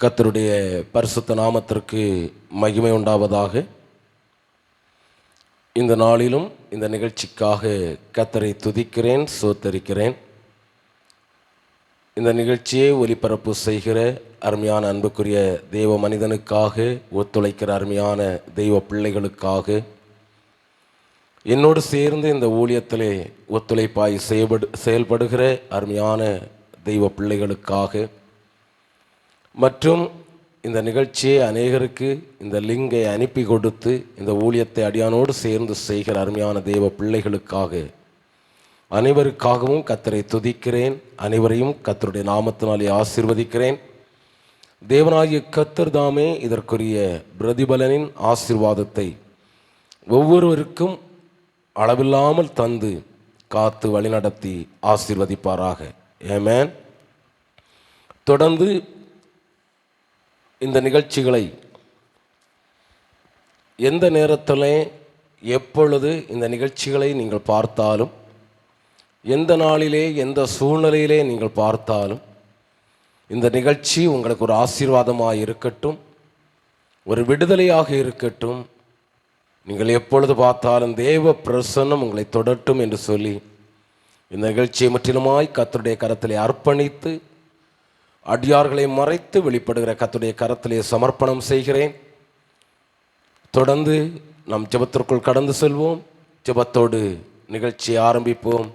கர்த்தருடைய பரிசுத்த நாமத்திற்கு மகிமை உண்டாவதாக. இந்த நாளிலும் இந்த நிகழ்ச்சிக்காக கர்த்தரை துதிக்கிறேன், ஸ்தோத்தரிக்கிறேன். இந்த நிகழ்ச்சியை ஒலிபரப்பு செய்கிற அருமையான அன்புக்குரிய தெய்வ மனிதனுக்காக, ஒத்துழைக்கிற அருமையான தெய்வ பிள்ளைகளுக்காக, என்னோடு சேர்ந்து இந்த ஊழியத்திலே ஒத்துழைப்பாய் செயல்படுகிற அருமையான தெய்வ பிள்ளைகளுக்காக, மற்றும் இந்த நிகழ்ச்சியை அநேகருக்கு இந்த லிங்கை அனுப்பி கொடுத்து இந்த ஊழியத்தை அடியானோடு சேர்ந்து செய்கிற அருமையான தெய்வ பிள்ளைகளுக்காக, அனைவருக்காகவும் கர்த்தரை துதிக்கிறேன். அனைவரையும் கர்த்தருடைய நாமத்தினாலே ஆசீர்வதிக்கிறேன். தேவனாகிய கர்த்தர் தாமே இதற்குரிய பிரதிபலனின் ஆசீர்வாதத்தை ஒவ்வொருவருக்கும் அளவில்லாமல் தந்து காத்து வழிநடத்தி ஆசீர்வதிப்பாராக. ஆமென். தொடர்ந்து இந்த நிகழ்ச்சிகளை எந்த நேரத்தில் எப்பொழுது இந்த நிகழ்ச்சிகளை நீங்கள் பார்த்தாலும், எந்த நாளிலே எந்த சூழ்நிலையிலே நீங்கள் பார்த்தாலும், இந்த நிகழ்ச்சி உங்களுக்கு ஒரு ஆசீர்வாதமாக இருக்கட்டும், ஒரு விடுதலையாக இருக்கட்டும். நீங்கள் எப்பொழுது பார்த்தாலும் தேவ பிரசன்னம் உங்களை தொடரட்டும் என்று சொல்லி இந்த நிகழ்ச்சியை முற்றிலுமாய் கர்த்தருடைய கரத்திலே அர்ப்பணித்து அடியார்களை மறைத்து வெளிப்படுகிற கர்த்தருடைய கரத்திலே சமர்ப்பணம் செய்கிறேன். தொடர்ந்து நாம் ஜெபத்திற்குள் கடந்து செல்வோம். ஜெபத்தோடு நிகழ்ச்சியை ஆரம்பிப்போம்.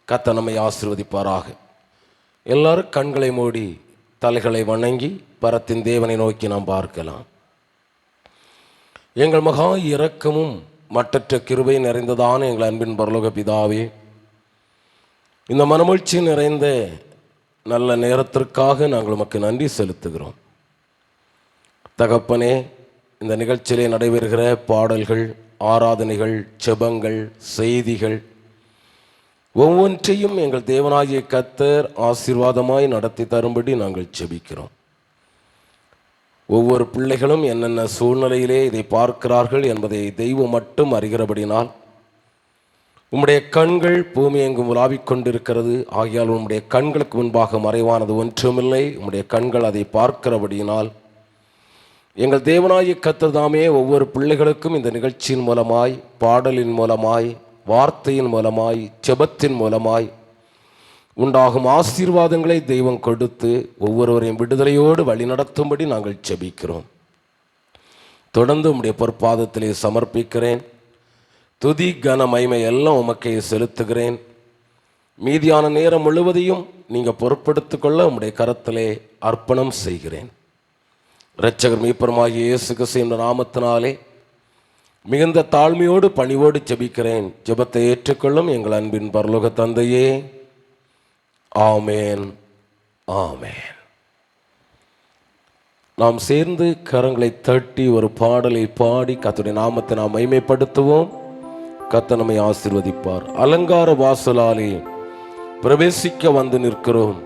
கர்த்தர் நம்மை ஆசீர்வதிப்பாராக. எல்லாரும் கண்களை மூடி தலைகளை வணங்கி பரத்தின் தேவனை நோக்கி நாம் பார்க்கலாம். எங்கள் மகா இரக்கமும் மற்றற்ற கிருபை நிறைந்ததான எங்கள் அன்பின் பரலோக பிதாவே, இந்த மனமகிழ்ச்சி நிறைந்த நல்ல நேரத்திற்காக நாங்கள் உமக்கு நன்றி செலுத்துகிறோம். தகப்பனே, இந்த நிகழ்ச்சியிலே நடைபெறுகிற பாடல்கள், ஆராதனைகள், ஜெபங்கள், செய்திகள் ஒவ்வொன்றையும் எங்கள் தேவனாகிய கர்த்தர் ஆசீர்வாதமாய் நடத்தி தரும்படி நாங்கள் ஜெபிக்கிறோம். ஒவ்வொரு பிள்ளைகளும் என்னென்ன சூழ்நிலையிலே இதை பார்க்கிறார்கள் என்பதை தெய்வம் மட்டும் அறிகிறபடினால் உம்முடைய கண்கள் பூமி எங்கும் உலாவிக் கொண்டிருக்கிறது. ஆகியால் உம்முடைய கண்களுக்கு முன்பாக மறைவானது ஒன்றுமில்லை. உம்முடைய கண்கள் அதை பார்க்கிறபடியினால் எங்கள் தேவனாகிய கர்த்தர் தாமே ஒவ்வொரு பிள்ளைகளுக்கும் இந்த நிகழ்ச்சியின் மூலமாய், பாடலின் மூலமாய், வார்த்தையின் மூலமாய், ஜெபத்தின் மூலமாய் உண்டாகும் ஆசீர்வாதங்களை தெய்வம் கொடுத்து ஒவ்வொருவரையும் விடுதலையோடு வழிநடத்தும்படி நாங்கள் ஜெபிக்கிறோம். தொடர்ந்து உம்முடைய பொற்பாதத்திலே சமர்ப்பிக்கிறேன். துதி கன மகிமை எல்லாம் உமக்கே செலுத்துகிறேன். மீதியான நேரம் முழுவதையும் நீங்கள் பொறுப்படுத்திக் கொள்ள உம்முடைய கரத்திலே அர்ப்பணம் செய்கிறேன். இரட்சகர் மீட்பருமாகிய இயேசு கிறிஸ்து என்ற நாமத்தினாலே மிகுந்த தாழ்மையோடு பணிவோடு ஜெபிக்கிறேன். ஜெபத்தை ஏற்றுக்கொள்ளும் எங்கள் அன்பின் பரலோக தந்தையே. ஆமேன், ஆமேன். நாம் சேர்ந்து கரங்களை தட்டி ஒரு பாடலை பாடி கர்த்தருடைய நாமத்தை நாம் மகிமைப்படுத்துவோம். கர்த்தர் நம்மை ஆசீர்வதிப்பார். அலங்கார வாசலாலே பிரவேசிக்க வந்து நிற்கிறோம்,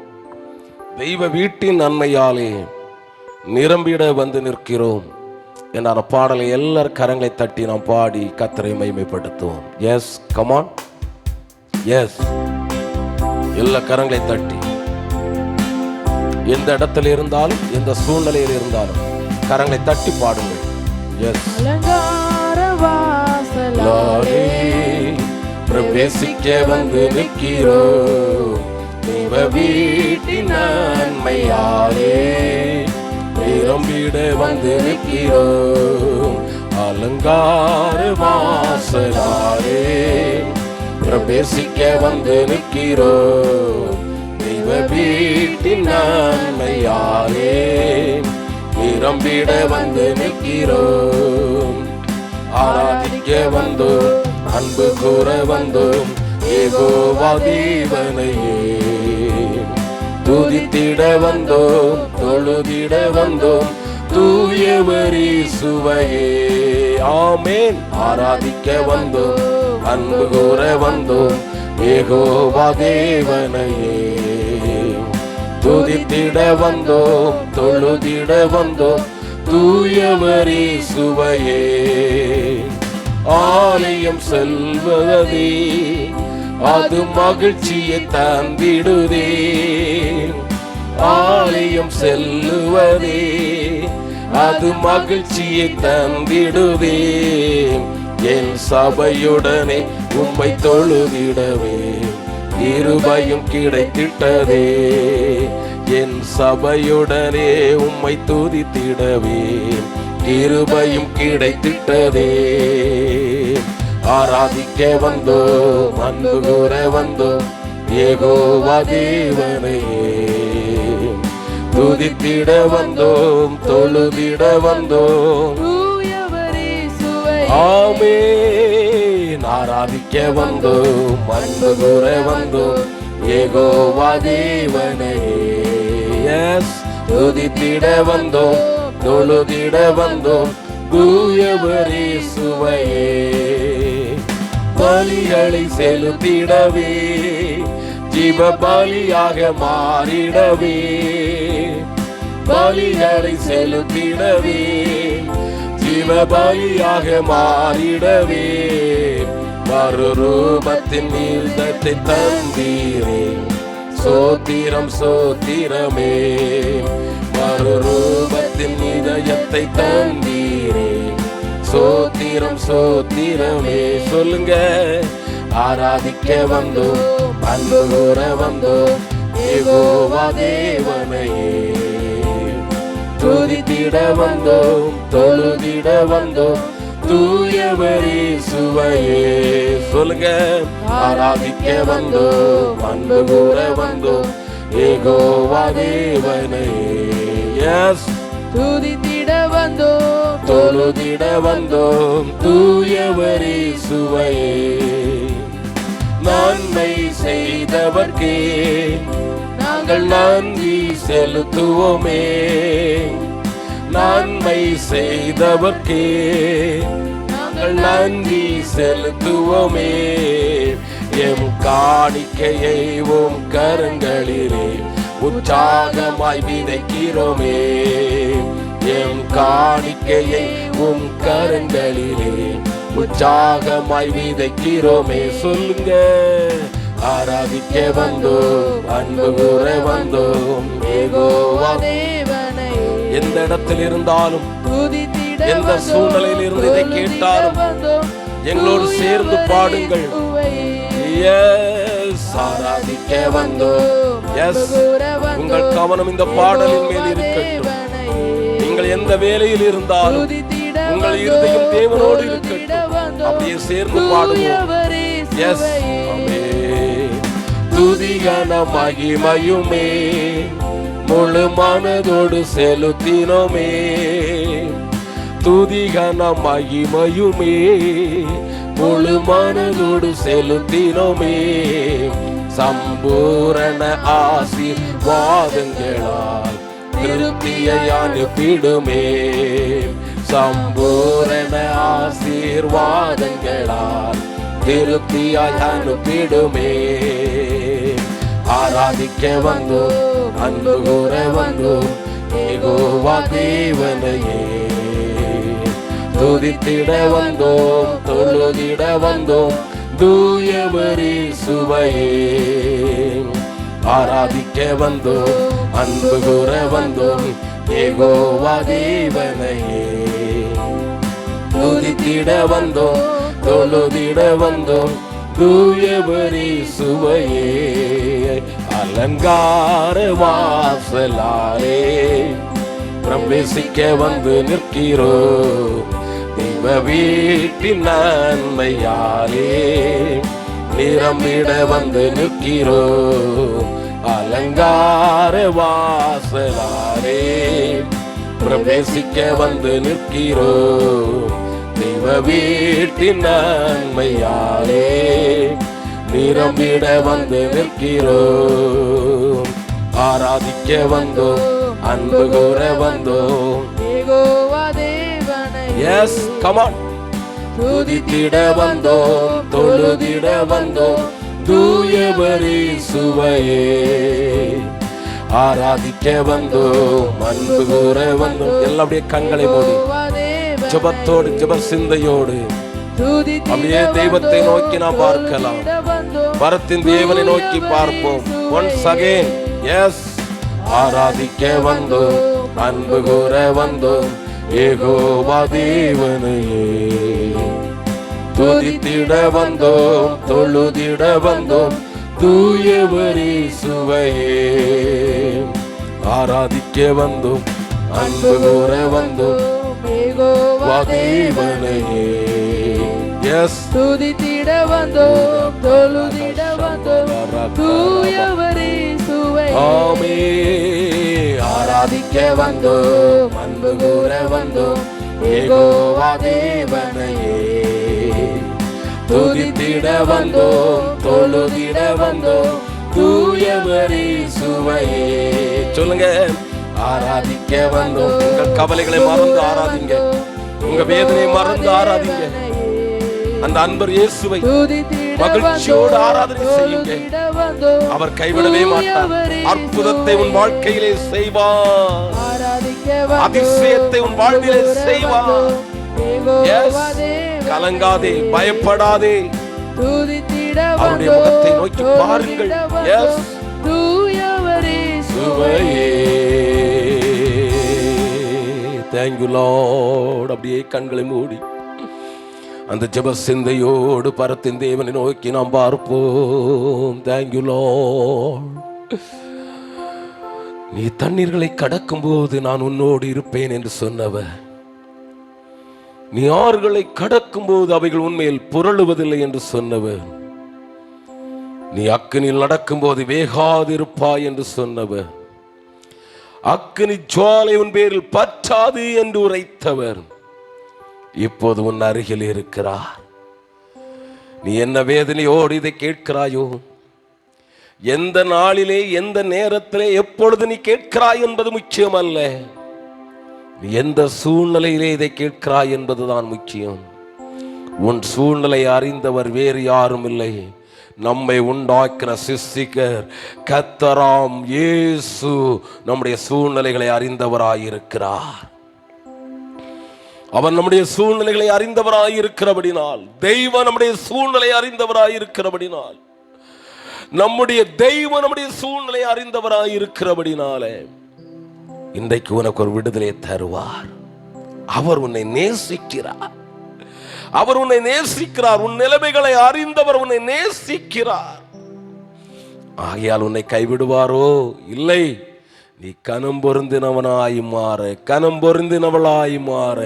தெய்வ வீட்டின் நன்மையாலே நிரம்பிட வந்து நிற்கிறோம் என்ற பாடலை எல்லாரும் கரங்களை தட்டி நாம் பாடி கர்த்தரை மகிமைப்படுத்துவோம். Yes, come on, yes. எல்லா கரங்களை தட்டி எந்த இடத்துல இருந்தாலும், எந்த சூழ்நிலையில் இருந்தாலும் கரங்களை தட்டி பாடுங்கள். எஸ். பிரவேசிக்க வந்து நிற்கிறோம், தேவ வீட்டின் நன்மையாலே நிரம்பிட வந்து நிற்கிறோம். அலங்கார வாசலாலே பிரவேசிக்க வந்து நிற்கிறோம், தேவ வீட்டின் நன்மையாலே நிரம்பிட வந்து நிற்கிறோம். ஆராதிக்க வந்தோம், அன்பு கூற வந்தோம், யெகோவா தேவனையே துதித்திட வந்தோம், தொழுதிட வந்தோம், தூயவர் இயேசுவையே. ஆமென். ஆராதிக்க வந்தோம், அன்பு கூற வந்தோம், யெகோவா தேவனையே துதித்திட வந்தோம், தொழுதிட வந்தோம், தூயவர் இயேசுவையே. ஆலயம் செல்வதே அது மகிழ்ச்சியை தந்திடுதே, ஆலயம் செல்லுவதே அது மகிழ்ச்சியை தந்திடுதே. என் சபையுடனே உம்மை தொழுதிடவே கிருபையும் கிடைத்திட்டதே. என் சபையுடனே உம்மை துதித்திடவே கிருபையும் கிடைத்திட்டதே. ஆராதிக்க வந்தோம், அன்பு கூற வந்தோம், யெகோவா தேவனையே. துதித்திட வந்தோம், தொழுதிட வந்தோம், ஆமென். ஆராதிக்க வந்தோம், அன்பு கூற வந்தோம், யெகோவா தேவனையே. எஸ், துதித்திட வந்தோம், தொழுதிட வந்தோம், தூயவரே சுவையே. பலிகளை செலுத்திடவே ஜீவ பலியாக மாறிடவே, பலிகளை செலுத்திடவே ஜீவ பலியாக மாறிடவே. மறுரூபத்தின் நீர்தத்தை தந்தீரே, சோத்திரம் சோத்திரமே. மறுரூபத்தின் இதயத்தை தந்தீரே, சோத்திரம் சோத்திரமே. சொல்லுங்க. ஆராதிக்க வந்தோம், அன்பு கூற வந்தோம், யெகோவா தேவனையே. துதித்திட வந்தோம், தொழுதிட வந்தோம், தூயவரே சுவையே. சொல்லுங்க. ஆராதிக்க வந்தோம், அன்பு கூற வந்தோம், யெகோவா தேவனையே. எஸ், துதித்திட வந்தோம், தொழுதிட வந்தோம், தூயவரே சுவையே. நன்மை செய்தவர்க்கே நாங்கள் நன்றி செலுத்துவோமே. நன்மை செய்தவர்க்கே நாங்கள் நன்றி செலுத்துவோமே. எம் காணிக்கையை உம் கரங்களிலே உற்சாகமாய் விதைக்கிறோமே. எம் காணிக்கையை உம் கரங்களிலே உற்சாகமாய் விதைக்கிறோமே. சொல்லுங்க. ஆராதிக்க வந்தோம், அன்பு கூற வந்தோம், யெகோவா தேவனையே. எந்த இடத்தில் இருந்தாலும், துதித்திட எந்த சூழ்நிலையில் இருந்து இதை கேட்டாலும் எங்களோடு சேர்ந்து பாடுங்கள். எஸ், ஆராதிக்க வந்தோம். எஸ், உங்கள் கவனம் இந்த பாடலின் மேல் இருக்கட்டும். நீங்கள் எந்த வேலையில் இருந்தாலும் உங்கள் இருதயம் தேவனோடு இருக்கட்டும். அப்படியே சேர்ந்து பாடுவோம். எஸ், துதிகன மகிமையுமே முழு மனதோடு செலுத்தினோமே. துதிகன மகிமையுமே முழு மனதோடு செலுத்தினோமே. சம்பூரண ஆசீர்வாதங்களால் திருப்தியை அனுப்பிடுமே. சம்பூரண ஆசீர்வாதங்களால் திருப்தியாய் அனுப்பிடுமே. ஆராதிக்க வந்தோம், அன்பு கூற வந்தோம், யெகோவா தேவனையே. துதித்திட வந்தோம், தொழுதிட வந்தோம், தூயவரே சுவையே. ஆராதிக்க வந்தோம், அன்பு கூற வந்தோம், யெகோவா தேவனையே. துதித்திட வந்தோம், தொழுதிட வந்தோம், தூயவரே சுவையே. அலங்கார வாசலாலே பிரவேசிக்க வந்து நிற்கிறோம். தெய்வ வீட்டின் நன்மையாலே நிரம்பிட வந்து நிற்கிறோம். அலங்கார வாசலாலே பிரவேசிக்க வந்து நிற்கிறோம். தெய்வ வீட்டின் நன்மையாலே நிரம்பிட வந்து நிற்கிறோம். ஆராதிக்க வந்தோம், அன்பு கூற வந்தோம், யெகோவா தேவனையே. S, come on. துதித்திட வந்தோம், தொழுதிட வந்தோம், தூயவரே சுவையே. ஆராதிக்க வந்தோம், அன்பு கூற வந்தோம். எல்லாம் அப்படியே கண்களை மூடி ஜெபத்தோடு ஜெப சிந்தையோடு அப்படியே தெய்வத்தை நோக்கி நாம் பார்க்கலாம். வரத்தின் தேவனை நோக்கி பார்ப்போம். Once again. எஸ், ஆராதிக்க வந்தோம், அன்பு கூற வந்தோம் யெகோவா தேவனையே. துதித்திட வந்தோம், தொழுதிட வந்தோம் தூயவரே சுவையே. ஆராதிக்க வந்தோம், அன்பு கூற வந்தோம் யெகோவா தேவனையே. எஸ், துதித்திட வந்தோம், தொழுதிட வந்தோம் தூயவரே சுவை. ஆமே. ஆராதிக்க வந்தோம், அன்பு கூற வந்தோம் யெகோவா தேவனையே. துதித்திட வந்தோம், தொழுதிட வந்தோம் தூயவரே சுவையே. சொல்லுங்க, ஆராதிக்க வந்தோம். உங்கள் கவலைகளை மறந்து ஆராதிங்க, உங்க வேதனையை மறந்து ஆராதிங்க. அந்த அன்பர் இயேசுவை மகிழ்ச்சியோடு ஆராதனை செய்யுங்க. அவர் கைவிடவே மாட்டார். அற்புதத்தை உன் வாழ்க்கையிலே செய்வார், அதிசயத்தை உன் வாழ்விலே செய்வார். கலங்காதே, பயப்படாதே, அவருடைய முகத்தை நோக்கி பாருங்கள். Thank you Lord. அப்படியே கண்களை மூடி அந்த ஜெப சிந்தையோடு பரத்தின் தேவனை நோக்கி நாம் பார்ப்போம். Thank you Lord. நீ தண்ணீர்களை கடக்கும் போது நான் உன்னோடு இருப்பேன் என்று சொன்னவர், நீ ஆறுகளை கடக்கும் போது அவைகள் உண்மையில் புரளுவதில்லை என்று சொன்னவர், நீ அக்கினியில் நடக்கும் போது வேகாதிருப்பாய் என்று சொன்னவர், அக்கினி ஜுவாலை உன் பேரில் பற்றாது என்று உரைத்தவர் இப்போது உன் அருகில் இருக்கிறார். நீ என்ன வேதனையோடு இதை கேட்கிறாயோ, எந்த நாளிலே, எந்த நேரத்திலே, எப்பொழுது நீ கேட்கிறாய் என்பது முக்கியம் அல்ல. நீ எந்த சூழ்நிலையிலே இதை கேட்கிறாய் என்பதுதான் முக்கியம். உன் சூழ்நிலை அறிந்தவர் வேறு யாரும் இல்லை, நம்மை உண்டாக்கின சிருஷ்டிகர் கர்த்தராம் இயேசு நம்முடைய சூழ்நிலைகளை அறிந்தவராயிருக்கிறார். அவர் நம்முடைய சூழ்நிலைகளை அறிந்தவராயிருக்கிறபடினால், தெய்வம் நம்முடைய சூழ்நிலை அறிந்தவராயிருக்கிறபடினால், நம்முடைய தெய்வம் நம்முடைய சூழ்நிலை அறிந்தவராயிருக்கிறபடினாலே இன்றைக்கு உனக்கு ஒரு விடுதலை தருவார். அவர் உன்னை நேசிக்கிறார், அவர் உன்னை நேசிக்கிறார். உன் நிலைமைகளை அறிந்தவர் உன்னை நேசிக்கிறார். ஆகையால் உன்னை கைவிடுவாரோ? இல்லை. நீ கனம் பொருந்தினவனாய் மாற, கனம் பொருந்தினவளாய் மாற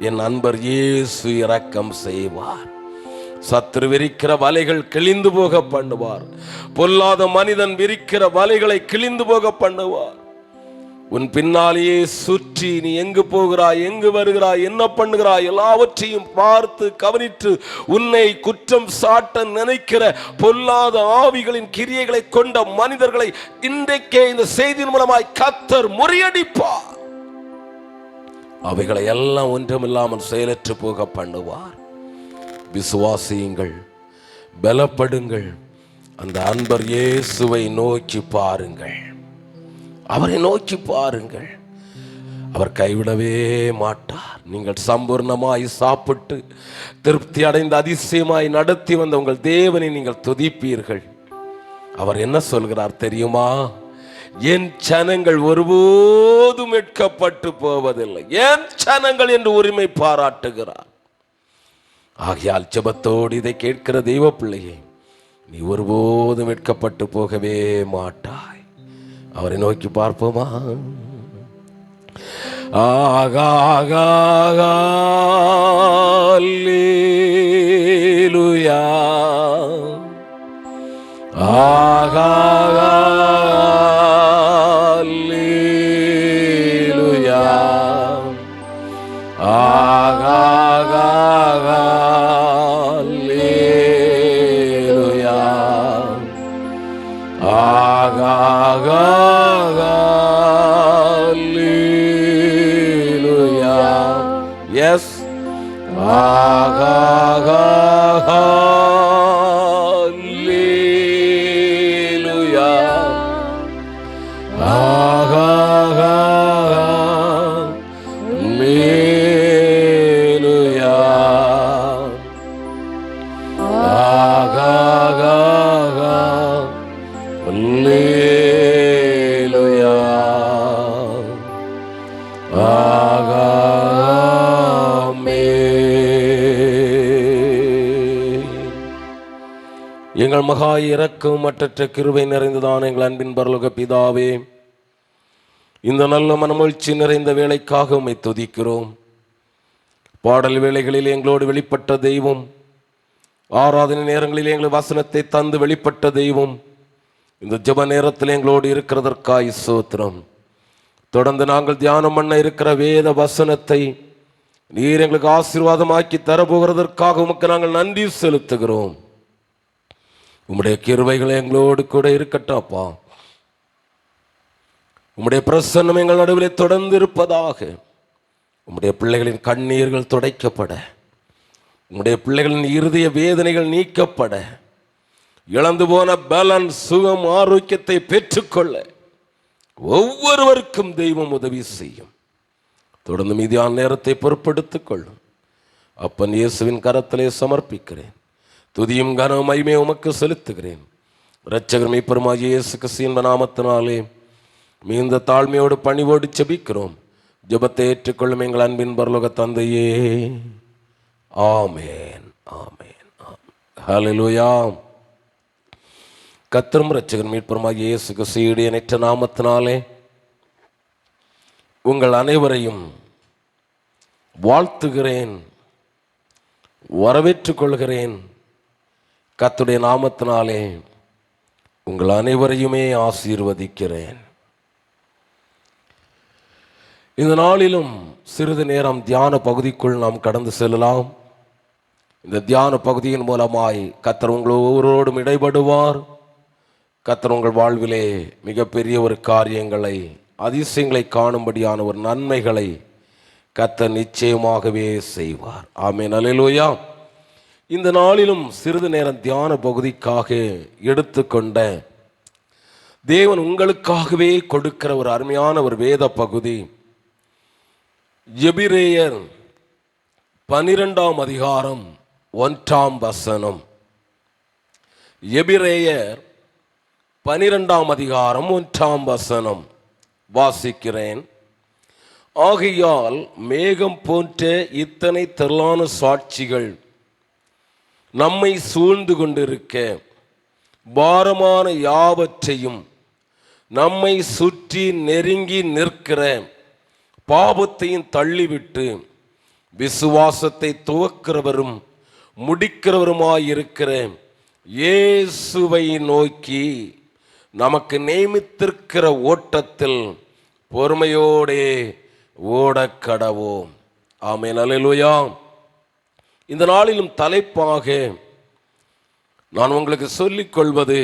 என் அன்பர் இயேசு இரக்கம் செய்வார். சத்துரு விரிக்கிற வலைகள் கிழிந்து போக பண்ணுவார். பொல்லாத மனிதன் விரிக்கிற வலைகளை கிழிந்து போக பண்ணுவார். உன் பின்னாலேயே சுற்றி நீ எங்கு போகிறாய், எங்கு வருகிறாய், என்ன பண்ணுகிறாய் எல்லாவற்றையும் பார்த்து கவனித்து உன்னை குற்றம் சாட்ட நினைக்கிற பொல்லாத ஆவிகளின் கிரியைகளை கொண்ட மனிதர்களை இன்றைக்கே இந்த செய்தியின் மூலமாய் கர்த்தர் முறியடிப்பார். அவைகளை எல்லாம் ஒன்றுமில்லாமல் செயலற்று போக பண்ணுவார். விசுவாசியுங்கள், பலப்படுங்கள், அந்த அன்பர் இயேசுவை நோக்கி பாருங்கள், அவரை நோக்கி பாருங்கள். அவர் கைவிடவே மாட்டார். நீங்கள் சம்பூர்ணமாய் சாப்பிட்டு திருப்தி அடைந்த அதிசயமாய் நடத்தி வந்த உங்கள் தேவனை நீங்கள் துதிப்பீர்கள். அவர் என்ன சொல்கிறார் தெரியுமா? என் ஜனங்கள் ஒருபோதும் வெட்கப்பட்டு போவதில்லை, என் ஜனங்கள் என்று உரிமை பாராட்டுகிறார். ஆகையால் ஜெபத்தோடு இதை கேட்கிற தெய்வ பிள்ளையே, நீ ஒருபோதும் வெட்கப்பட்டு போகவே மாட்டாய். அவரை நோக்கி பார்ப்போமா? அல்லேலூயா, அல்லேலூயா, yes, hallelujah, எங்கள் மகா இரக்கம் மற்றற்ற கிருபை நிறைந்ததான எங்கள் அன்பின் பரலோக பிதாவே, இந்த நல்ல மனமகிழ்ச்சி நிறைந்த வேலைக்காக உம்மை துதிக்கிறோம். பாடல் வேளைகளில் எங்களோடு வெளிப்பட்ட தெய்வம், ஆராதனை நேரங்களில் எங்கள் வசனத்தை தந்து வெளிப்பட்ட தெய்வம், இந்த ஜெப நேரத்தில் எங்களோடு இருக்கிறதற்காய் ஸ்தோத்திரம். தொடர்ந்து நாங்கள் தியானம் பண்ண இருக்கிற வேத வசனத்தை நீர் எங்களுக்கு ஆசீர்வாதமாக்கி தரப்போகிறதற்காக உமக்கு நாங்கள் நன்றி செலுத்துகிறோம். உம்முடைய கிருபைகள் எங்களோடு கூட இருக்கட்டும் அப்பா. உம்முடைய பிரசன்னம் எங்கள் நடுவிலே தொடர்ந்து இருப்பதாக. உம்முடைய பிள்ளைகளின் கண்ணீர்கள் துடைக்கப்பட, உம்முடைய பிள்ளைகளின் இருதய வேதனைகள் நீக்கப்பட, இழந்து போன பலன், சுகம், ஆரோக்கியத்தை பெற்றுக்கொள்ள ஒவ்வொருவருக்கும் தெய்வம் உதவி செய்யும். தொடர்ந்து மீதியான நேரத்தை பொறுப்படுத்திக் கொள்ளும். அப்பன் இயேசுவின் கரத்திலே சமர்ப்பிக்கிறேன். துதியும் கனமும் மகிமையை உமக்கு செலுத்துகிறேன். இரட்சகர் மீட்பருமாகிய இயேசு கிறிஸ்துவின் நாமத்தினாலே மிகுந்த தாழ்மையோடு பணிவோடு ஜெபிக்கிறோம். ஜெபத்தை ஏற்றுக்கொள்ளும் எங்கள் அன்பின் பரலோக தந்தையே, ஆமென், ஆமென், ஹல்லேலூயா. கர்த்தரும் இரட்சகர் மீட்பருமாகிய இயேசு கிறிஸ்துவின் நேற்ற நாமத்தினாலே உங்கள் அனைவரையும் வாழ்த்துகிறேன், வரவேற்றுக் கொள்கிறேன். கர்த்தருடைய நாமத்தினாலே உங்கள் அனைவரையுமே ஆசீர்வதிக்கிறேன். இந்த நாளிலும் சிறிது நேரம் தியான பகுதிக்குள் நாம் கடந்து செல்லலாம். இந்த தியான பகுதியின் மூலமாய் கர்த்தர் உங்கள் ஒவ்வொருவரோடும் இடைபடுவார். கர்த்தர் உங்கள் வாழ்விலே மிகப்பெரிய ஒரு காரியங்களை, அதிசயங்களை காணும்படியான ஒரு நன்மைகளை கர்த்தர் நிச்சயமாகவே செய்வார். ஆமென், அல்லேலூயா. இந்த நாளிலும் சிறிது நேரம் தியான பகுதிக்காக எடுத்துக்கொண்ட தேவன் உங்களுக்காகவே கொடுக்கிற ஒரு அருமையான ஒரு வேத பகுதி எபிரேயர் 12ஆம் அதிகாரம் 1ஆம் வசனம். எபிரேயர் 12ஆம் அதிகாரம் 1ஆம் வசனம் வாசிக்கிறேன். ஆகையால் மேகம் போன்ற இத்தனை திரளான சாட்சிகள் நம்மை சூழ்ந்து கொண்டிருக்க, பாரமான யாவற்றையும் நம்மை சுற்றி நெருங்கி நிற்கிற பாவத்தையும் தள்ளிவிட்டு விசுவாசத்தை துவக்கிறவரும் முடிக்கிறவருமாயிருக்கிற இயேசுவை நோக்கி நமக்கு நியமித்திருக்கிற ஓட்டத்தில் பொறுமையோடே ஓடக்கடவோம். ஆமென், அல்லேலூயா. இந்த நாளிலும் தலைப்பாக நான் உங்களுக்கு சொல்லிக் கொள்வது,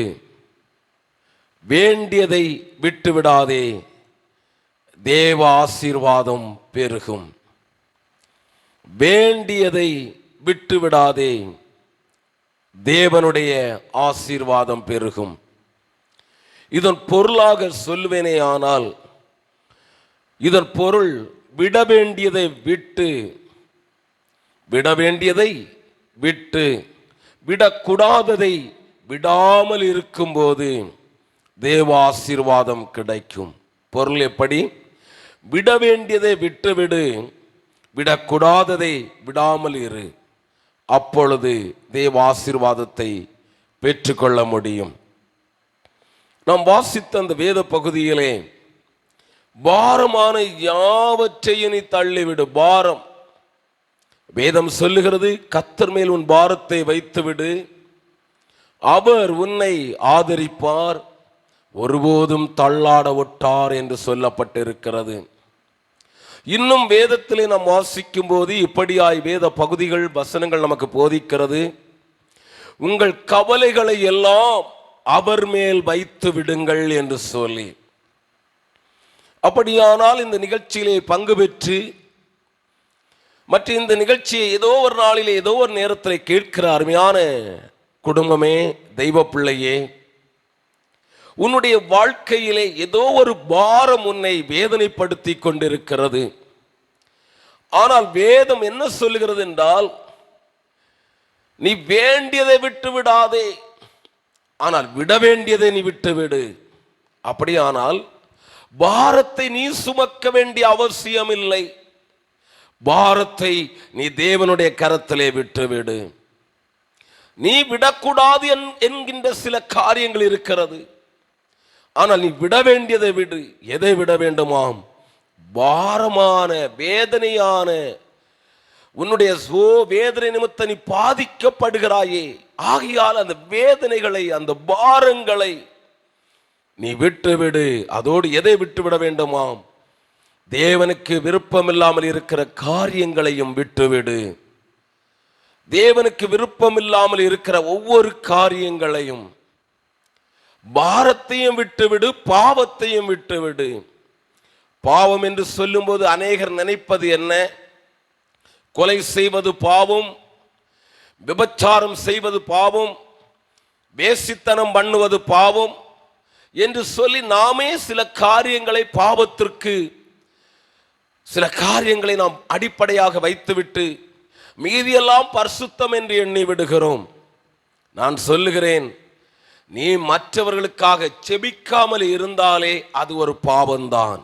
வேண்டியதை விட்டுவிடாதே, தேவ ஆசீர்வாதம் பெருகும். வேண்டியதை விட்டுவிடாதே, தேவனுடைய ஆசீர்வாதம் பெருகும். இதன் பொருளாக சொல்வேனே ஆனால், இதன் பொருள் விட வேண்டியதை விட்டு, விட வேண்டியதை விட்டு, விடக்கூடாததை விடாமல் இருக்கும்போது தேவ ஆசீர்வாதம் கிடைக்கும். பொருள் எப்படி? விட வேண்டியதை விட்டுவிடு, விடக்கூடாததை விடாமல் இரு. அப்பொழுது தேவ ஆசீர்வாதத்தை பெற்றுக்கொள்ள முடியும். நாம் வாசித்த அந்த வேத பகுதியிலே பாரமான யாவற்றையும் நீ தள்ளிவிடு. பாரம், வேதம் சொல்லுகிறது, கர்த்தர் மேல் உன் பாரத்தை வைத்துவிடு, அவர் உன்னை ஆதரிப்பார், ஒருபோதும் தள்ளாட ஒட்டார் என்று சொல்லப்பட்டிருக்கிறது. இன்னும் வேதத்திலே நாம் வாசிக்கும் போது இப்படியாய் வேத பகுதிகள், வசனங்கள் நமக்கு போதிக்கிறது, உங்கள் கவலைகளை எல்லாம் அவர் மேல் வைத்து விடுங்கள் என்று சொல்லி. அப்படியானால் இந்த நிகழ்ச்சியிலே பங்கு பெற்று மற்ற இந்த நிகழ்ச்சியை ஏதோ ஒரு நாளிலே ஏதோ ஒரு நேரத்தில் கேட்கிற அருமையான குடும்பமே, தெய்வ பிள்ளையே, உன்னுடைய வாழ்க்கையிலே ஏதோ ஒரு பாரம் உன்னை வேதனைப்படுத்தி கொண்டிருக்கிறது. ஆனால் வேதம் என்ன சொல்லுகிறது என்றால், நீ வேண்டியதை விட்டு விடாதே, ஆனால் விட வேண்டியதை நீ விட்டுவிடு. அப்படியானால் பாரத்தை நீ சுமக்க வேண்டிய அவசியம் இல்லை. பாரத்தை நீ தேவனுடைய கரத்திலே விட்டுவிடு. நீ விடக்கூடாது என்கின்ற சில காரியங்கள் இருக்கிறது. ஆனால் நீ விட வேண்டியதை விடு. எதை விட வேண்டுமாம்? பாரமான வேதனையான உன்னுடைய வேதனை நிமித்த நீ பாதிக்கப்படுகிறாயே, ஆகையால் அந்த வேதனைகளை அந்த பாரங்களை நீ விட்டுவிடு. அதோடு எதை விட்டுவிட வேண்டுமாம்? தேவனுக்கு விருப்பமில்லாமல் இருக்கிற காரியங்களையும் விட்டுவிடு. தேவனுக்கு விருப்பமில்லாமல் இருக்கிற ஒவ்வொரு காரியங்களையும், பாரத்தையும் விட்டுவிடு, பாவத்தையும் விட்டுவிடு. பாவம் என்று சொல்லும்போது அநேகர் நினைப்பது என்ன? கொலை செய்வது பாவம், விபச்சாரம் செய்வது பாவம், வேசித்தனம் பண்ணுவது பாவம் என்று சொல்லி நாமே சில காரியங்களை, பாவத்திற்கு சில காரியங்களை நாம் அடிப்படையாக வைத்துவிட்டு மீதியெல்லாம் பரிசுத்தம் என்று எண்ணி விடுகிறோம். நான் சொல்லுகிறேன், நீ மற்றவர்களுக்காக செபிக்காமல் இருந்தாலே அது ஒரு பாவம்தான்.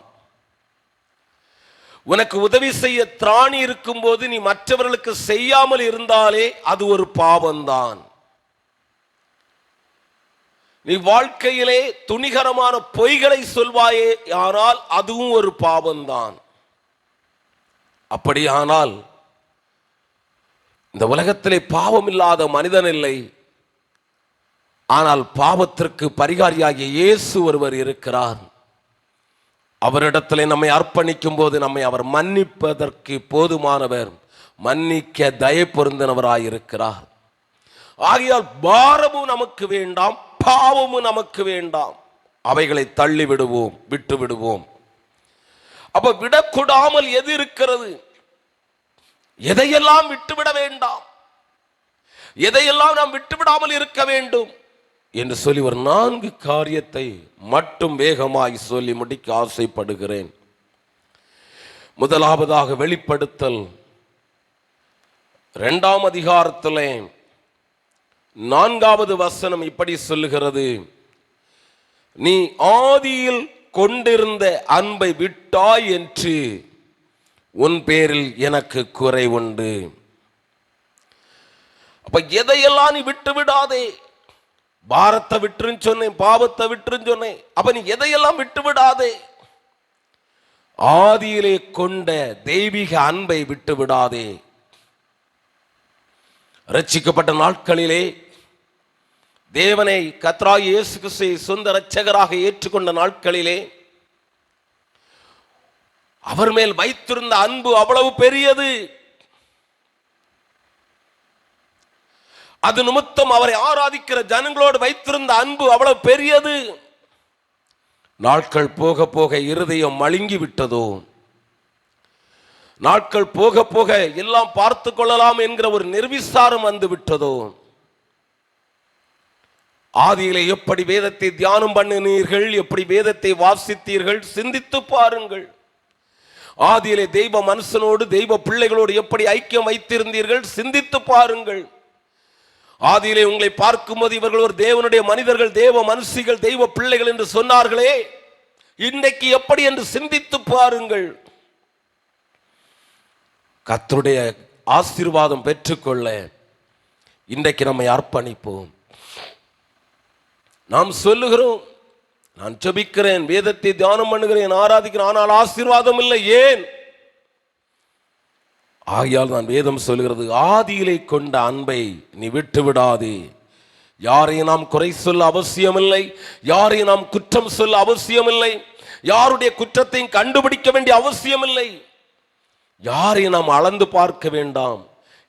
உனக்கு உதவி செய்ய திராணி இருக்கும் போது நீ மற்றவர்களுக்கு செய்யாமல் இருந்தாலே அது ஒரு பாவம்தான். நீ வாழ்க்கையிலே துணிகரமான பொய்களை சொல்வாயே, ஆனால் அதுவும் ஒரு பாவம்தான். அப்படியானால் இந்த உலகத்திலே பாவம் இல்லாத மனிதன் இல்லை. ஆனால் பாவத்திற்கு பரிகாரியாகிய இயேசு ஒருவர் இருக்கிறார். அவரிடத்திலே நம்மை அர்ப்பணிக்கும் போது நம்மை அவர் மன்னிப்பதற்கு போதுமானவர், மன்னிக்க தயை பொருந்தினவராயிருக்கிறார். ஆகையால் பாரமும் நமக்கு வேண்டாம், பாவமும் நமக்கு வேண்டாம். அவைகளை தள்ளி விடுவோம், விட்டு விடுவோம். அப்ப விடக்கூடாமல் எது இருக்கிறது? எதையெல்லாம் விட்டுவிட வேண்டாம், எதையெல்லாம் நாம் விட்டுவிடாமல் இருக்க வேண்டும் என்று சொல்லி ஒரு 4 காரியத்தை மட்டும் வேகமாய் சொல்லி முடிக்க ஆசைப்படுகிறேன். முதலாவதாக வெளிப்படுத்தல் 2ஆம் அதிகாரத்திலே 4வது வசனம் இப்படி சொல்லுகிறது: நீ ஆதியில் கொண்டிருந்த அன்பை விட்டாய் என்று உன் பேரில் எனக்கு குறை உண்டு. அப்ப எதையெல்லாம் நீ விட்டு விடாதே. பாரத்தை விட்டுருன்னு சொன்னேன், பாவத்தை விட்டுருன்னு சொன்னேன். அப்ப நீ எதையெல்லாம் விட்டு விடாதே. ஆதியிலே கொண்ட தெய்வீக அன்பை விட்டு விடாதே. ரட்சிக்கப்பட்ட நாட்களிலே தேவனை கர்த்தராகிய இயேசு கிறிஸ்துவை சொந்த இரட்சகராக ஏற்றுக்கொண்ட நாட்களிலே அவர் மேல் வைத்திருந்த அன்பு அவ்வளவு பெரியது. அது நிமித்தம் அவரை ஆராதிக்கிற ஜனங்களோடு வைத்திருந்த அன்பு அவ்வளவு பெரியது. நாட்கள் போக போக இருதயம் மழுங்கி விட்டதோ, நாட்கள் போக போக எல்லாம் பார்த்து கொள்ளலாம் என்கிற ஒரு நிர்விசாரம் வந்து விட்டதோ. ஆதியிலே எப்படி வேதத்தை தியானம் பண்ணினீர்கள், எப்படி வேதத்தை வாசித்தீர்கள், சிந்தித்து பாருங்கள். ஆதியிலே தெய்வ மனுஷனோடு தெய்வ பிள்ளைகளோடு எப்படி ஐக்கியம் வைத்திருந்தீர்கள், சிந்தித்து பாருங்கள். ஆதியிலே உங்களை பார்க்கும்போது இவர்கள் ஒரு தேவனுடைய மனிதர்கள், தேவ மனுஷிகள், தெய்வ பிள்ளைகள் என்று சொன்னார்களே, இன்றைக்கு எப்படி என்று சிந்தித்து பாருங்கள். கர்த்தருடைய ஆசீர்வாதம் பெற்றுக்கொள்ள இன்றைக்கு நம்மை அர்ப்பணிப்போம். நாம் சொல்லுகிறோம், நான் ஜெபிக்கிறேன், வேதத்தை தியானம் பண்ணுகிறேன், ஆராதிக்கிறேன், ஆனால் ஆசீர்வாதம் இல்லை. ஏன்? ஆகையால் நான் வேதம் சொல்லுகிறது, ஆதியிலே கொண்ட அன்பை நீ விட்டு விடாதே. யாரையும் நாம் குறை சொல்ல அவசியமில்லை, யாரையும் நாம் குற்றம் சொல்ல அவசியமில்லை, யாருடைய குற்றத்தையும் கண்டுபிடிக்க வேண்டிய அவசியமில்லை, யாரையும் நாம் அளந்து பார்க்க வேண்டாம்,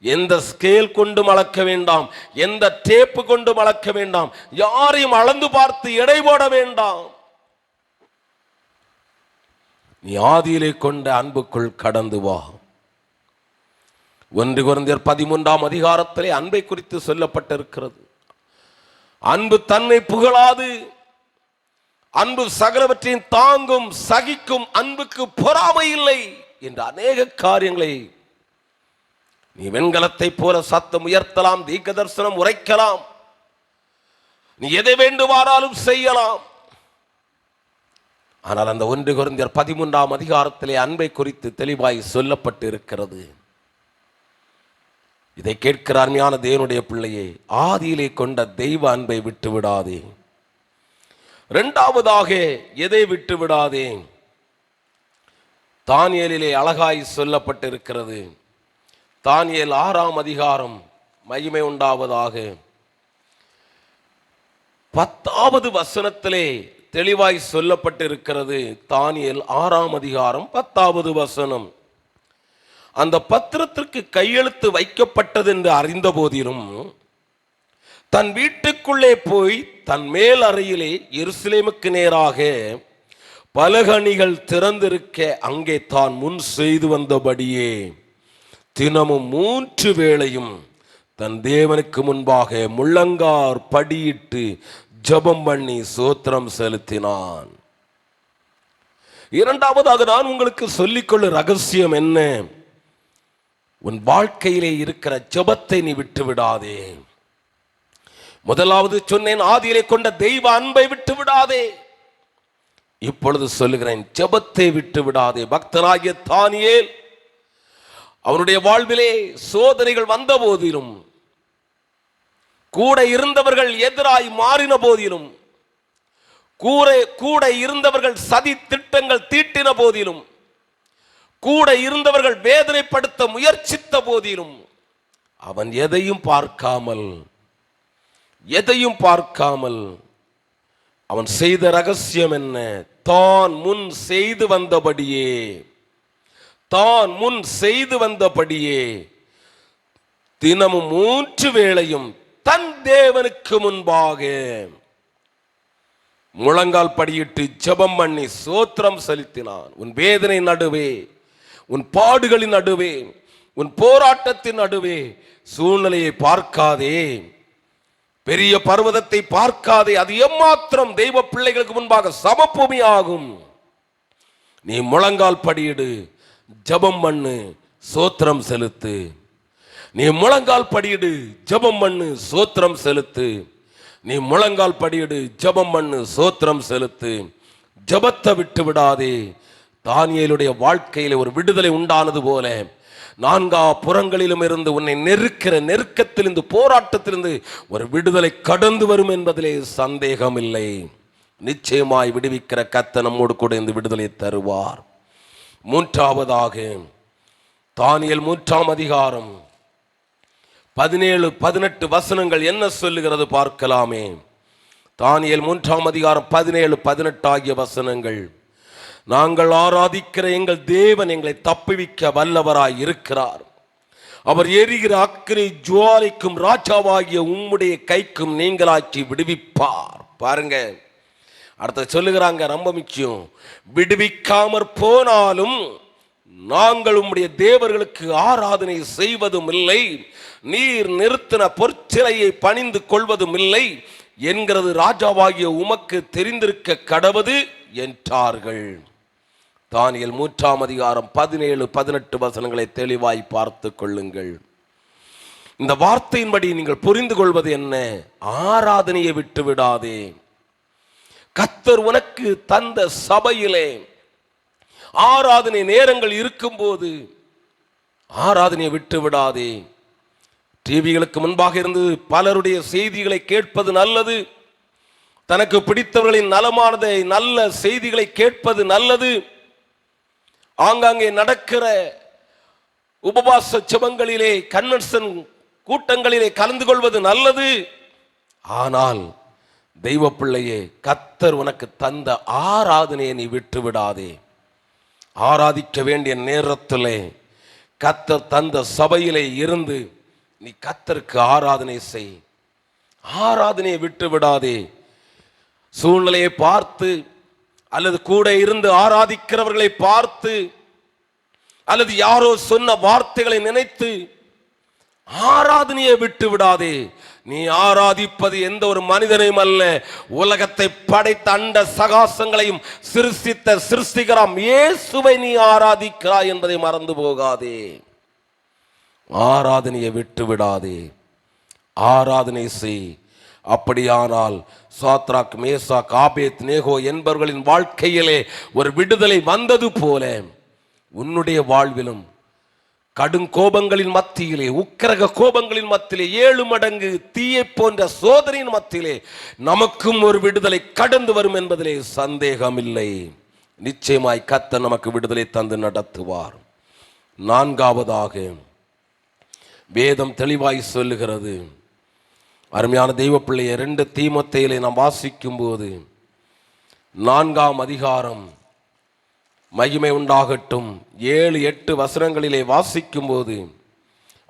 எந்த ஸ்கேல் கொண்டு அளக்க வேண்டாம், எந்த டேப்பு கொண்டு அளக்க வேண்டாம், யாரையும் அளந்து பார்த்து எடை போட வேண்டாம். நீ ஆதியிலே கொண்ட அன்புக்குள் கடந்து வா. 1 கொரிந்தியர் 13ஆம் அதிகாரத்திலே அன்பை குறித்து சொல்லப்பட்டிருக்கிறது. அன்பு தன்னை புகழாது, அன்பு சகலவற்றையும் தாங்கும், சகிக்கும், அன்புக்கு பொறாமை இல்லை என்ற அநேக காரியங்களை நீ வெண்கலத்தை போல சத்தம் உயர்த்தலாம், தீர்க்க தரிசனம் உரைக்கலாம், நீ எதை வேண்டுமானாலும் செய்யலாம். ஆனால் அந்த 1 கொரிந்தியர் 13ஆம் அதிகாரத்திலே அன்பை குறித்து தெளிவாய் சொல்லப்பட்டு இருக்கிறது. இதை கேட்கிற அருமையான தேவனுடைய பிள்ளையே, ஆதியிலே கொண்ட தெய்வ அன்பை விட்டு விடாதே. இரண்டாவதாக எதை விட்டு விடாதே? தானியேலிலே அழகாய் சொல்லப்பட்டிருக்கிறது. தானியேல் 6ஆம் அதிகாரம், மகிமை உண்டாவதாக, 10வது வசனத்திலே தெளிவாய் சொல்லப்பட்டிருக்கிறது. தானியேல் 6ஆம் அதிகாரம் 10வது வசனம். அந்த பத்திரத்திற்கு கையெழுத்து வைக்கப்பட்டது என்று அறிந்த போதிலும் தன் வீட்டுக்குள்ளே போய் தன் மேல் அறையிலே எருசலேமுக்கு நேராக பலகணிகள் திறந்திருக்க அங்கே தான் முன் செய்து வந்தபடியே தினமும் 3 வேளையும் தன் தேவனுக்கு முன்பாக முழங்கார் படியிட்டு ஜெபம் பண்ணி ஸ்தோத்திரம் செலுத்தினான். இரண்டாவதாக நான் உங்களுக்கு சொல்லிக்கொள்ளும் ரகசியம் என்ன? உன் வாழ்க்கையிலே இருக்கிற ஜெபத்தை நீ விட்டு விடாதே. முதலாவது சொன்னேன், ஆதியிலே கொண்ட தெய்வ அன்பை விட்டு விடாதே. இப்பொழுது சொல்லுகிறேன், ஜெபத்தை விட்டு விடாதே. பக்தனாகிய தானியேல் அவனுடைய வாழ்விலே சோதனைகள் வந்த போதிலும், கூட இருந்தவர்கள் எதிராய் மாறின போதிலும், கூட இருந்தவர்கள் சதி திட்டங்கள் தீட்டின போதிலும், கூட இருந்தவர்கள் வேதனைப்படுத்த முயற்சித்த போதிலும், அவன் எதையும் பார்க்காமல் அவன் செய்த ரகசியம் என்ன? தான் முன் செய்து வந்தபடியே தினமும் 3 வேளையும் தன் தேவனுக்கு முன்பாக முழங்கால் படியிட்டு ஜெபம் பண்ணி ஸ்தோத்திரம் செலுத்தினான். உன் வேதனை நடுவே, உன் பாடுகளின் நடுவே, உன் போராட்டத்தின் நடுவே சூழ்நிலையை பார்க்காதே, பெரிய பர்வதத்தை பார்க்காதே. அது எம்மாத்திரம் தெய்வ பிள்ளைகளுக்கு முன்பாக சமபூமி ஆகும். நீ முழங்கால் படியிடு, ஜெபம் பண்ணு, ஸ்தோத்திரம் செலுத்து. நீ முழங்கால் படியிடு, ஜெபம் பண்ணு, ஸ்தோத்திரம் செலுத்து. நீ முழங்கால் படியிடு, ஜெபம் பண்ணு, ஸ்தோத்திரம் செலுத்து. ஜெபத்தை விட்டு விடாதே. தானியேலுடைய வாழ்க்கையில ஒரு விடுதலை உண்டானது போல 4 புறங்களிலும் இருந்து உன்னை நெருக்கிற நெருக்கத்திலிருந்து, போராட்டத்திலிருந்து ஒரு விடுதலை கடந்து வரும் என்பதிலே சந்தேகம் இல்லை. நிச்சயமாய் விடுவிக்கிற கர்த்தர் நம்மோடு கூட இந்த விடுதலை தருவார். மூன்றாவதாக தானியேல் 3ஆம் அதிகாரம் 17-18 வசனங்கள் என்ன சொல்லுகிறது பார்க்கலாமே. தானியேல் 3ஆம் அதிகாரம் 17-18 ஆகிய வசனங்கள். நாங்கள் ஆராதிக்கிற எங்கள் தேவன் எங்களை தப்புவிக்க வல்லவராய் இருக்கிறார். அவர் எரிகிற அக்கினி ஜுவாலைக்கும் ராஜாவாகிய உம்முடைய கைக்கும் நீங்களாக்கி விடுவிப்பார். பாருங்க, அடுத்த சொல்லுகிறாங்க, ரொம்ப முக்கியம். விடுவிக்காமற் போனாலும் நாங்கள் உம்முடைய தேவர்களுக்கு ஆராதனை செய்வதும் இல்லை, நீர் நிறுத்தின பொற்சிலையை பணிந்து கொள்வதும் இல்லை என்கிறது ராஜாவாகிய உமக்கு தெரிந்திருக்க கடவது என்றார்கள். தானியேல் 3ஆம் அதிகாரம் 17-18 வசனங்களை தெளிவாய் பார்த்து கொள்ளுங்கள். இந்த வார்த்தையின்படி நீங்கள் புரிந்து கொள்வது என்ன? ஆராதனையை விட்டு விடாதே. கர்த்தர் உனக்கு தந்த சபையிலே ஆராதனை நேரங்கள் இருக்கும்போது ஆராதனையை விட்டு விடாதே. டிவிகளுக்கு முன்பாக இருந்து பலருடைய செய்திகளை கேட்பது நல்லது. தனக்கு பிடித்தவர்களின் நலமானதை, நல்ல செய்திகளை கேட்பது நல்லது. ஆங்காங்கே நடக்கிற உபவாச ஜெபங்களிலே, கன்வென்ஷன் கூட்டங்களிலே கலந்து கொள்வது நல்லது. ஆனால் தெய்வ பிள்ளையே, கர்த்தர் உனக்கு தந்த ஆராதனையை நீ விட்டு விடாதே. ஆராதிக்க வேண்டிய நேரத்திலே கர்த்தர் தந்த சபையிலே இருந்து நீ கர்த்தருக்கு ஆராதனை செய். ஆராதனையை விட்டு விடாதே. சூழ்நிலையை பார்த்து, அல்லது கூட இருந்து ஆராதிக்கிறவர்களை பார்த்து, அல்லது யாரோ சொன்ன வார்த்தைகளை நினைத்து ஆராதனையை விட்டு விடாதே. நீ ஆராதிப்பது எந்த ஒரு மனிதனையும் அல்ல, உலகத்தை படைத்த அண்ட சகாசங்களையும் சிருஷ்டித்த சிருஷ்டிகராம் இயேசுவை நீ ஆராதிக்கிறாய் என்பதை மறந்து போகாதே. ஆராதனையை விட்டு விடாதே. ஆராதனை செய். அப்படியானால் சாத்ராக், மேசாக், ஆபேத் நேகோ என்பவர்களின் வாழ்க்கையிலே ஒரு விடுதலை வந்தது போல உன்னுடைய வாழ்விலும் கடும் கோபங்களின் மத்தியிலே, உக்கிரக கோபங்களின் மத்தியிலே, 7 மடங்கு தீயை போன்ற சோதனையின் மத்தியிலே நமக்கும் ஒரு விடுதலை கடந்து வரும் என்பதிலே சந்தேகமில்லை. நிச்சயமாய் கர்த்தர் நமக்கு விடுதலை தந்து நடத்துவார். 4வதாக வேதம் தெளிவாய் சொல்லுகிறது, அருமையான தெய்வ பிள்ளையை 2 தீமோத்தேயுவிலே நாம் வாசிக்கும் போது 4ஆம் அதிகாரம் மகிமை உண்டாகட்டும் 7-8 வசனங்களிலே வாசிக்கும் போது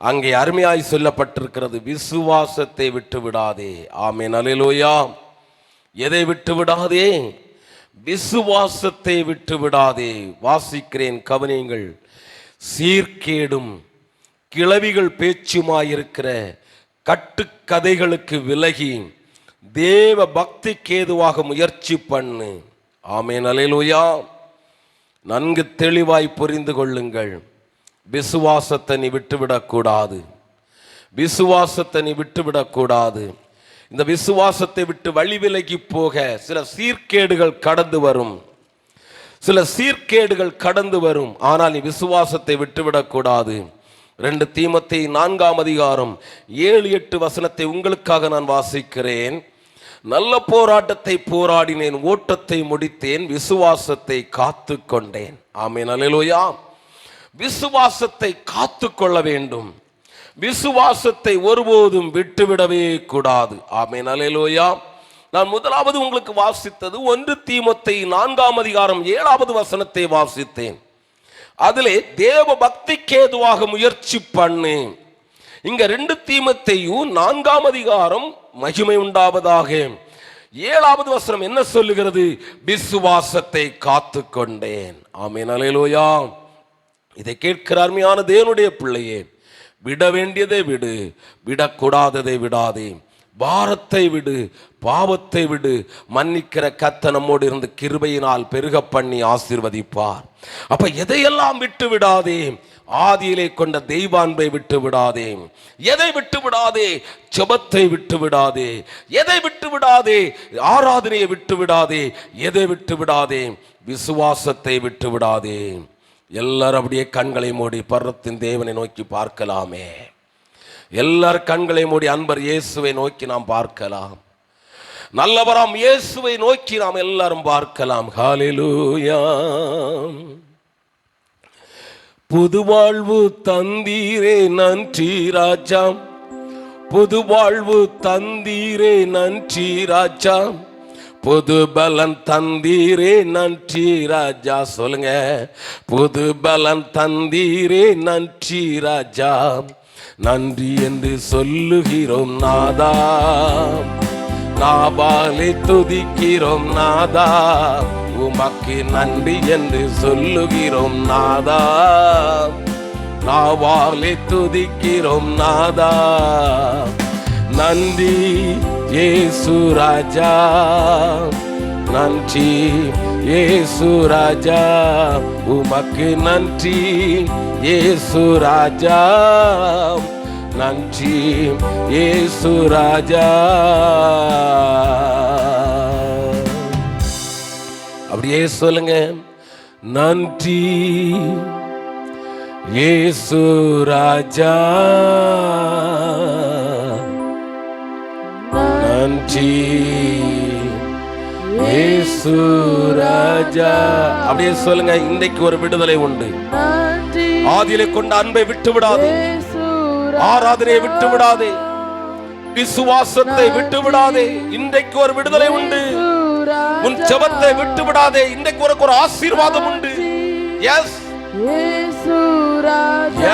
அங்கே அருமையாய் சொல்லப்பட்டிருக்கிறது, விசுவாசத்தை விட்டு விடாதே. ஆமென், அல்லேலூயா. எதை விட்டு விடாதே? விசுவாசத்தை விட்டு விடாதே. வாசிக்கிறேன், கவனியுங்கள். சீர்கேடும் கிளவிகள் பேச்சுமாயிருக்கிற கட்டுக்கதைகளுக்கு விலகி தேவ பக்திக்கு ஏதுவாக முயற்சி பண்ணு. ஆமென், அல்லேலூயா. நன்கு தெளிவாய் புரிந்து கொள்ளுங்கள். விசுவாசத்தை நீ விட்டுவிடக்கூடாது. விசுவாசத்தை நீ விட்டுவிடக்கூடாது. இந்த விசுவாசத்தை விட்டு வழி விலகி போக சில சீர்கேடுகள் கடந்து வரும். சில சீர்கேடுகள் கடந்து வரும். ஆனால் நீ விசுவாசத்தை விட்டுவிடக்கூடாது. 2 தீமோத்தேயு 4ஆம் அதிகாரம் 7-8 வசனத்தை உங்களுக்காக நான் வாசிக்கிறேன். நல்ல போராட்டத்தை போராடினேன், ஓட்டத்தை முடித்தேன், விசுவாசத்தை காத்து கொண்டேன். ஆமென், அல்லேலூயா. விசுவாசத்தை காத்து கொள்ள வேண்டும். விசுவாசத்தை ஒருபோதும் விட்டுவிடவே கூடாது. ஆமென், அல்லேலூயா. நான் முதலாவது உங்களுக்கு வாசித்தது 1 தீமோத்தேயு 4ஆம் அதிகாரம் 7வது வசனத்தை வாசித்தேன். அதிலே தேவ பக்திக்கு ஏதுவாக முயற்சி பண்ணு. இங்க 2 தீமோத்தேயு 4ஆம் அதிகாரம் மகிமை உண்டாவதாக 7வது வசனம் என்ன சொல்லுகிறது? விசுவாசத்தை காத்து கொண்டேன். ஆமென், அல்லேலூயா. இதை கேட்கிற அருமையான தேவனுடைய பிள்ளையே, விட வேண்டியதை விடு, விடக்கூடாததை விடாதே. பாரத்தை விடு, பாவத்தை விடு. மன்னிக்கிற கர்த்தர் நம்மோடு இருந்து கிருபையினால் பெருக பண்ணி ஆசீர்வதிப்பார். அப்ப எதையெல்லாம் விட்டு விடாதே? ஆதியிலே கொண்ட தெய்வான்பை விட்டு விடாதே. எதை விட்டு விடாதே? ஜெபத்தை விட்டு விடாதே. எதை விட்டு விடாதே? ஆராதனையை விட்டு விடாதே. எதை விட்டு விடாதே? விசுவாசத்தை விட்டு விடாதே. எல்லாரும் அப்படியே கண்களை மூடி பரத்தின் தேவனை நோக்கி பார்க்கலாமே. எல்லாரும் கண்களை மூடி அன்பர் இயேசுவை நோக்கி நாம் பார்க்கலாம். நல்லவராம் இயேசுவை நோக்கி நாம் எல்லாரும் பார்க்கலாம். ஹல்லேலூயா. புது வாழ்வு தந்தீரே நன்றி ராஜா, புது வாழ்வு தந்தீரே நன்றி ராஜா, புது பலன் தந்தீரே நன்றி ராஜா. சொல்லுங்க, புது பலன் தந்தீரே நன்றி ராஜா. நன்றி என்று சொல்லுகிறோம் நாதா, நாபாலை துதிக்கிறோம் நாதா. உமக்கு நன்றி என்று சொல்லுகிறோம் நாதா, நாவாலே துதிக்கிறோம் நாதா. நன்றி இயேசு ராஜா, நன்றி இயேசு ராஜா. உமக்கு நன்றி இயேசு ராஜா, நன்றி இயேசு ராஜா. அப்படியே சொல்லுங்க, நன்றி இயேசு ராஜா, நன்றி இயேசு ராஜா. அப்படியே சொல்லுங்க, இன்றைக்கு ஒரு விடுதலை உண்டு. ஆதியிலே கொண்ட அன்பை விட்டு விடாதே, ஆராதனையை விட்டு விடாதே, விசுவாசத்தை விட்டு விடாதே. இன்றைக்கு ஒரு விடுதலை உண்டு. உன் ஜெபத்தை விட்டு விடாதே. இன்றைக்கு ஒரு ஆசீர்வாதம் உண்டு. Yes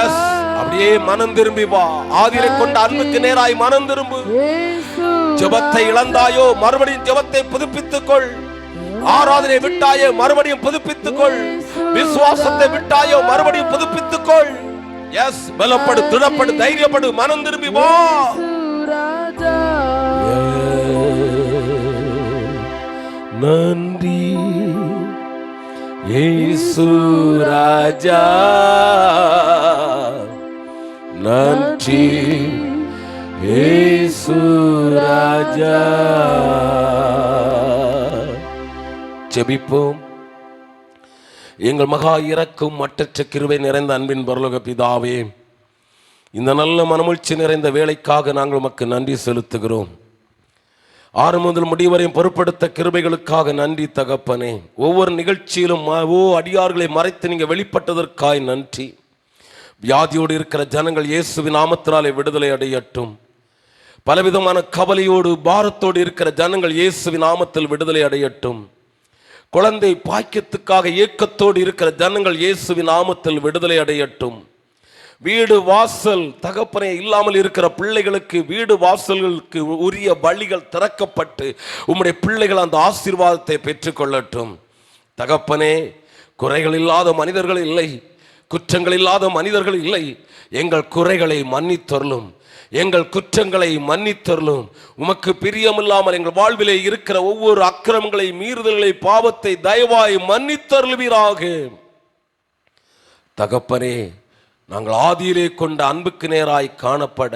yes. அப்படியே மனம் திரும்பி வா. ஆதியிலே கொண்ட அன்புக்கு நேராய் மனம் திரும்பு. ஜெபத்தை இழந்தாயோ, மறுபடியும் ஜெபத்தை புதுப்பித்துக் கொள். ஆராதனை விட்டாயோ, மறுபடியும் புதுப்பித்துக் கொள். விசுவாசத்தை விட்டாயோ, மறுபடியும் புதுப்பித்துக் கொள். எஸ், பலப்படு, திடப்படு, தைரியப்படு, மனம் திரும்பி வா. நன்றி இயேசு ராஜா, நன்றி இயேசு ராஜா. ஜெபிப்போம். எங்கள் மகா இரக்கும் மட்டற்ற கிருபை நிறைந்த அன்பின் பரலோக பிதாவே, இந்த நல்ல மனமுழ்ச்சி நிறைந்த வேலைக்காக நாங்கள் உமக்கு நன்றி செலுத்துகிறோம். ஆறு முதல் முடிவரையும் பொறுப்படுத்த கிருபைகளுக்காக நன்றி தகப்பனே. ஒவ்வொரு நிகழ்ச்சியிலும் அடியார்களை மறைத்து நீங்க வெளிப்பட்டதற்காய் நன்றி. வியாதியோடு இருக்கிற ஜனங்கள் இயேசுவின் நாமத்தினாலே விடுதலை அடையட்டும். பலவிதமான கவலையோடு பாரத்தோடு இருக்கிற ஜனங்கள் இயேசுவின் நாமத்தில் விடுதலை அடையட்டும். குழந்தை பாக்கியத்துக்காக ஏக்கத்தோடு இருக்கிற ஜனங்கள் இயேசுவின் நாமத்தில் விடுதலை அடையட்டும். வீடு வாசல் தகப்பனே இல்லாமல் இருக்கிற பிள்ளைகளுக்கு வீடு வாசல்களுக்கு உரிய வழிகள் திறக்கப்பட்டு உம்முடைய பிள்ளைகள் அந்த ஆசீர்வாதத்தை பெற்றுக்கொள்ளட்டும். தகப்பனே, குறைகள் இல்லாத மனிதர்கள் இல்லை, குற்றங்கள் இல்லாத மனிதர்கள் இல்லை. எங்கள் குறைகளை மன்னித்தருளும், எங்கள் குற்றங்களை மன்னித்தருளும். உமக்கு பிரியமில்லாமல் எங்கள் வாழ்விலே இருக்கிற ஒவ்வொரு அக்கிரமங்களை, மீறுதல்களை, பாவத்தை தயவாய் மன்னித்தருளுவீராக. தகப்பனே, நாங்கள் ஆதியிலே கொண்ட அன்புக்கு நேராய் காணப்பட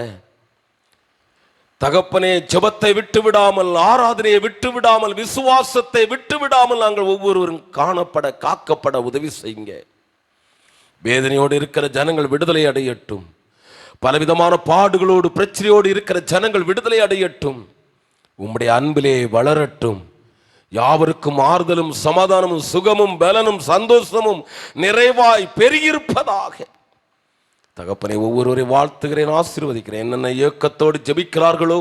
தகப்பனே, ஜெபத்தை விட்டு விடாமல், ஆராதனையை விட்டு விடாமல், விசுவாசத்தை விட்டு விடாமல் நாங்கள் ஒவ்வொருவரும் காணப்பட, காக்கப்பட உதவி செய்யுங்க. வேதனையோடு இருக்கிற ஜனங்கள் விடுதலை அடையட்டும். பலவிதமான பாடுகளோடு பிரச்சனையோடு இருக்கிற ஜனங்கள் விடுதலை அடையட்டும். உம்முடைய அன்பிலே வளரட்டும். யாவருக்கும் ஆறுதலும் சமாதானமும் சுகமும் பலனும் சந்தோஷமும் நிறைவாய் பெருகியிருப்பதாக. தகப்பனை, ஒவ்வொருவரை வாழ்த்துகிறேன், ஆசீர்வதிக்கிறேன். என்னென்ன ஏக்கத்தோடு ஜெபிக்கிறார்களோ,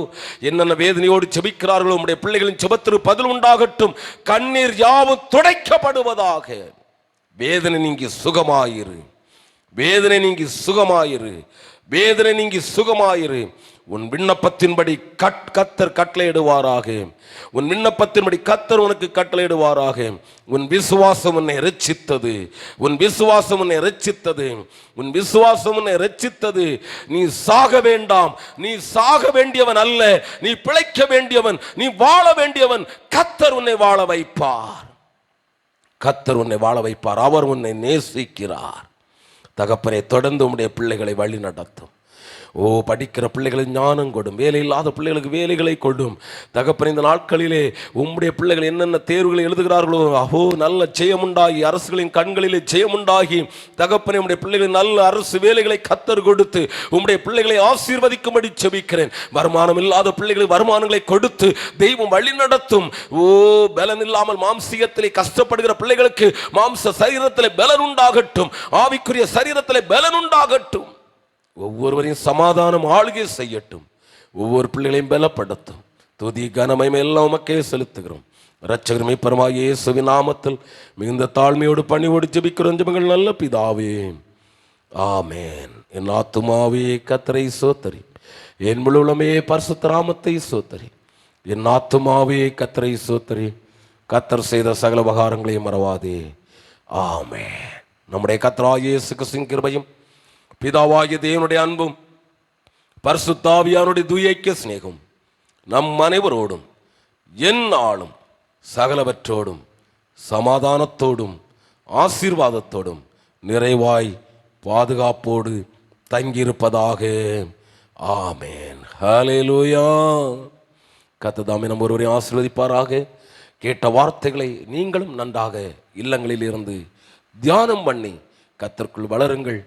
என்னென்ன வேதனையோடு ஜெபிக்கிறார்களோ, உம்முடைய பிள்ளைகளின் ஜெபத்திற்கு பதில் உண்டாகட்டும். கண்ணீர் யாவும் துடைக்கப்படுவதாக. வேதனை நீங்கி சுகமாயிரு, வேதனை நீங்கி சுகமாயிரு, வேதனை நீங்கி சுகமாயிரு. உன் விண்ணப்பத்தின்படி கர்த்தர் கட்டளையிடுவாராக. உன் விண்ணப்பத்தின்படி கர்த்தர் உனக்கு கட்டளையிடுவாராக. உன் விசுவாசம் உன்னை இரட்சித்தது, உன் விசுவாசம் உன்னை இரட்சித்தது, உன் விசுவாசம் உன்னை இரட்சித்தது. நீ சாக வேண்டாம், நீ சாக வேண்டியவன் அல்ல, நீ பிழைக்க வேண்டியவன், நீ வாழ வேண்டியவன். கர்த்தர் உன்னை வாழ வைப்பார், கர்த்தர் உன்னை வாழ வைப்பார். அவர் உன்னை நேசிக்கிறார். தகப்பனே, தொடர்ந்து உம்முடைய பிள்ளைகளை வழி நடத்தும். படிக்கிற பிள்ளைகளுக்கு ஞானம் கொடும், வேலை இல்லாத பிள்ளைகளுக்கு வேலைகளை கொடும். தகப்பனே, இந்த நாட்களிலே உம்முடைய பிள்ளைகள் என்னென்ன தேர்வுகளை எழுதுகிறார்களோ, நல்ல ஜெயமுண்டாகி, அரசுகளின் கண்களிலே ஜெயமுண்டாகி, தகப்பனே, உம்முடைய பிள்ளைகள் நல்ல அரசு வேலைகளை கர்த்தர் கொடுத்து உம்முடைய பிள்ளைகளை ஆசீர்வதிக்கும்படி ஜெபிக்கிறேன். வருமானம் இல்லாத பிள்ளைகளுக்கு வருமானங்களை கொடுத்து தெய்வம் வழி நடத்தும். பலன் இல்லாமல் மாம்சீகத்திலே கஷ்டப்படுகிற பிள்ளைகளுக்கு மாம்ச சரீரத்திலே பலன் உண்டாகட்டும், ஆவிக்குரிய சரீரத்திலே பலன் உண்டாகட்டும். ஒவ்வொருவரையும் சமாதானம் ஆளுகை செய்யட்டும், ஒவ்வொரு பிள்ளைகளையும் பலப்படுத்தும். துதி கனமயம் எல்லாம் உமக்கே செலுத்துகிறோம். இரட்சகர் மீட்பருமாகிய இயேசுவின் நாமத்தில் மிகுந்த தாழ்மையோடு பணிவோடு ஜெபிக்கிறோம் ஜெபங்கள் நல்ல பிதாவே, ஆமென். என் ஆத்துமாவே கர்த்தரை ஸ்தோத்திரி, என் முழு உள்ளமே பரிசுத்த நாமத்தை ஸ்தோத்திரி. என் ஆத்துமாவே கர்த்தரை ஸ்தோத்திரி, கர்த்தர் செய்த சகல உபகாரங்களையும் மறவாதே. ஆமென். நம்முடைய கர்த்தராகிய இயேசு கிறிஸ்துவின் கிருபையும், பிதாவாகிய தேவனுடைய அன்பும், பரிசுத்த ஆவியானுடைய தூய சிநேகம் நம் அனைவரோடும் எந்நாளும் சகலவற்றோடும் சமாதானத்தோடும் ஆசீர்வாதத்தோடும் நிறைவாய் பாதுகாப்போடு தங்கியிருப்பதாக. ஆமென். ஹல்லேலூயா. கர்த்தர் தாமே நம் ஒருவரை ஆசீர்வதிப்பாராக. கேட்ட வார்த்தைகளை நீங்களும் நன்றாக இல்லங்களில் இருந்து தியானம் பண்ணி கர்த்தருக்குள் வளருங்கள்.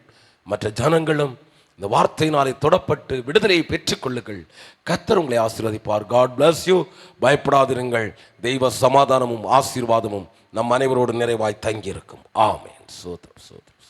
மற்ற ஜனங்களும் இந்த வார்த்தையினாலே தொடப்பட்டு விடுதலையை பெற்றுக்கொள்ளுங்கள். கர்த்தர் உங்களை ஆசீர்வதிப்பார். God bless you. பயப்படாதிருங்கள். தெய்வ சமாதானமும் ஆசீர்வாதமும் நம் அனைவரோடு நிறைவாய் தங்கியிருக்கும். ஆமென். சோத்ரம் சோத்ரம்.